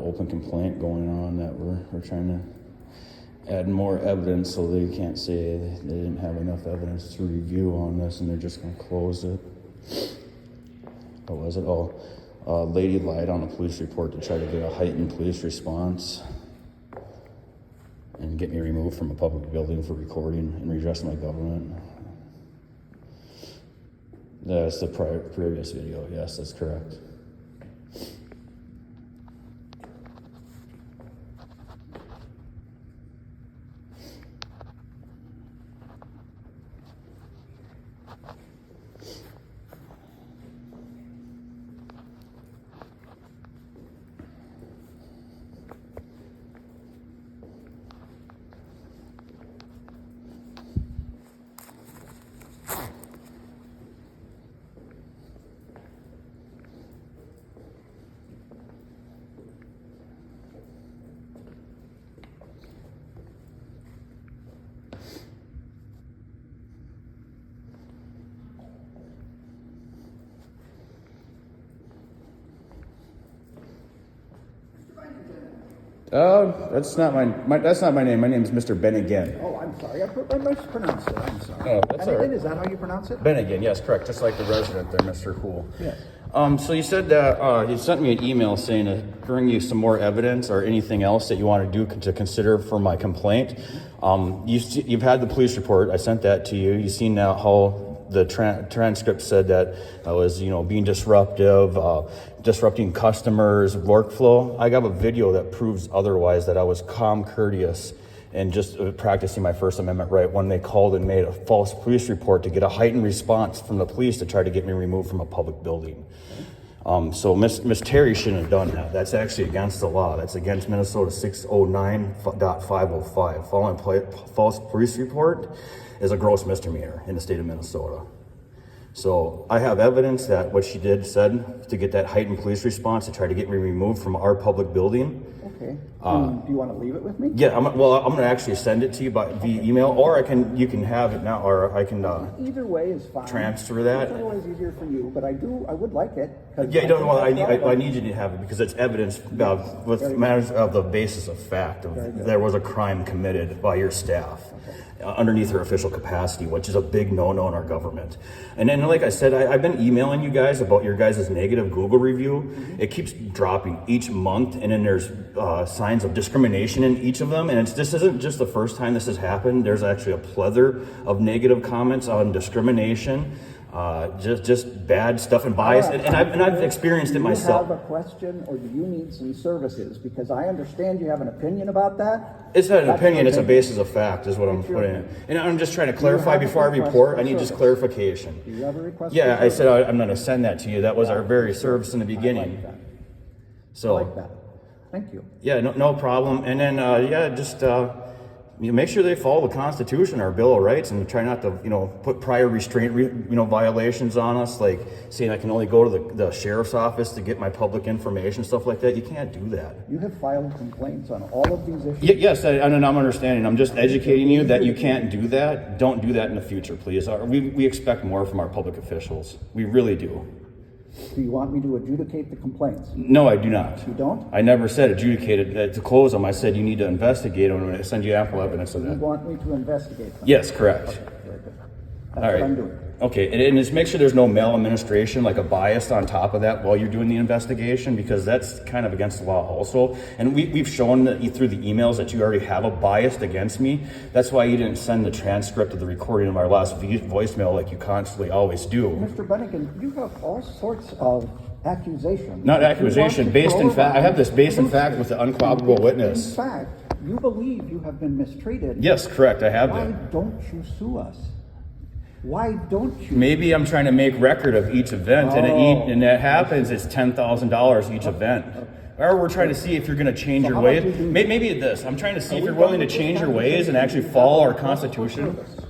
open complaint going on that we're trying to add more evidence so they can't say they didn't have enough evidence to review on this and they're just going to close it. What was it? A lady lied on a police report to try to get a heightened police response and get me removed from a public building for recording and redressing my government. That's the previous video. Yes, that's correct. That's not my name. My name is Mr. Bennigan. Oh, I'm sorry. I mispronounced it. I'm sorry. Oh, that's all right. Is that how you pronounce it? Bennigan, yes, correct. Just like the resident there, Mr. Houle. Yes. So you said that you sent me an email saying to bring you some more evidence or anything else that you want to do to consider for my complaint. You've had the police report. I sent that to you. You've seen now how the transcript said that I was, being disruptive, disrupting customers' workflow. I got a video that proves otherwise, that I was calm, courteous, and just practicing my First Amendment right when they called and made a false police report to get a heightened response from the police to try to get me removed from a public building. So Miss Terry shouldn't have done that. That's actually against the law. That's against Minnesota 609.505. Following false police report is a gross misdemeanor in the state of Minnesota. So I have evidence that what she said to get that heightened police response to try to get me removed from our public building. Okay. Do you want to leave it with me? Yeah, I'm going to actually send it to you via email, or you can have it now, or I can either way is fine. Transfer that. Either way is easier for you, but I would like it. Yeah, I need you to have it because it's evidence with matters of the basis of fact. There was a crime committed by your staff. Underneath her official capacity, which is a big no-no in our government. And then, like I said, I've been emailing you guys about your guys' negative Google review. Mm-hmm. It keeps dropping each month, and then there's signs of discrimination in each of them. And this isn't just the first time this has happened. There's actually a plethora of negative comments on discrimination, just bad stuff and bias. And I've experienced it myself. Do you have a question, or do you need some services? Because I understand you have an opinion about that. It's not an opinion, it's a basis of fact, is what I'm putting in. And I'm just trying to clarify before I report. I need just clarification. Do you have a request? Yeah, I said I'm going to send that to you. That was our very service in the beginning. I like that. So, I like that. Thank you. Yeah, no problem. And then, just make sure they follow the Constitution, our Bill of Rights, and try not to, put prior restraint, violations on us, like saying I can only go to the sheriff's office to get my public information, stuff like that. You can't do that. You have filed complaints on all of these issues? Yes, I'm understanding. I'm just educating you that you can't do that. Don't do that in the future, please. We expect more from our public officials. We really do. Do you want me to adjudicate the complaints? No, I do not. You don't? I never said adjudicated to close them. I said you need to investigate them, and I send you ample evidence of that. You want me to investigate them? Yes, correct. Okay, very good. That's All right. what I'm doing. Okay, and just make sure there's no maladministration, like a bias on top of that while you're doing the investigation, because that's kind of against the law also. And we've shown that through the emails that you already have a bias against me. That's why you didn't send the transcript of the recording of our last voicemail like you constantly always do. Mr. Bennigan, you have all sorts of accusations. Not accusation, based in fact. I have this based in fact with the unqualifiable witness. In fact, you believe you have been mistreated. Yes, correct, I have Why been. don't you sue us? Why don't you? Maybe I'm trying to make record of each event, and that happens. It's $10,000 each event. Or we're trying to see if you're going to change your ways. Maybe this. I'm trying to see if you're willing to change your ways and actually follow our Constitution.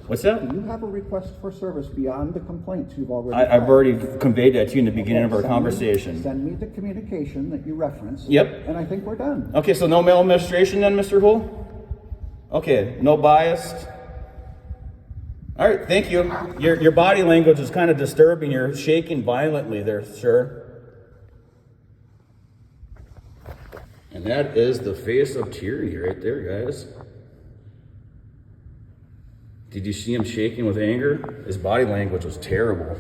What's that? Do you have a request for service beyond the complaints you've already I've already conveyed that to you in the beginning of our conversation. Send me the communication that you referenced. Yep. And I think we're done. Okay, so no maladministration then, Mr. Houle? Okay, no bias. All right, thank you. Your body language is kind of disturbing. You're shaking violently there, sir. And that is the face of tyranny right there, guys. Did you see him shaking with anger? His body language was terrible.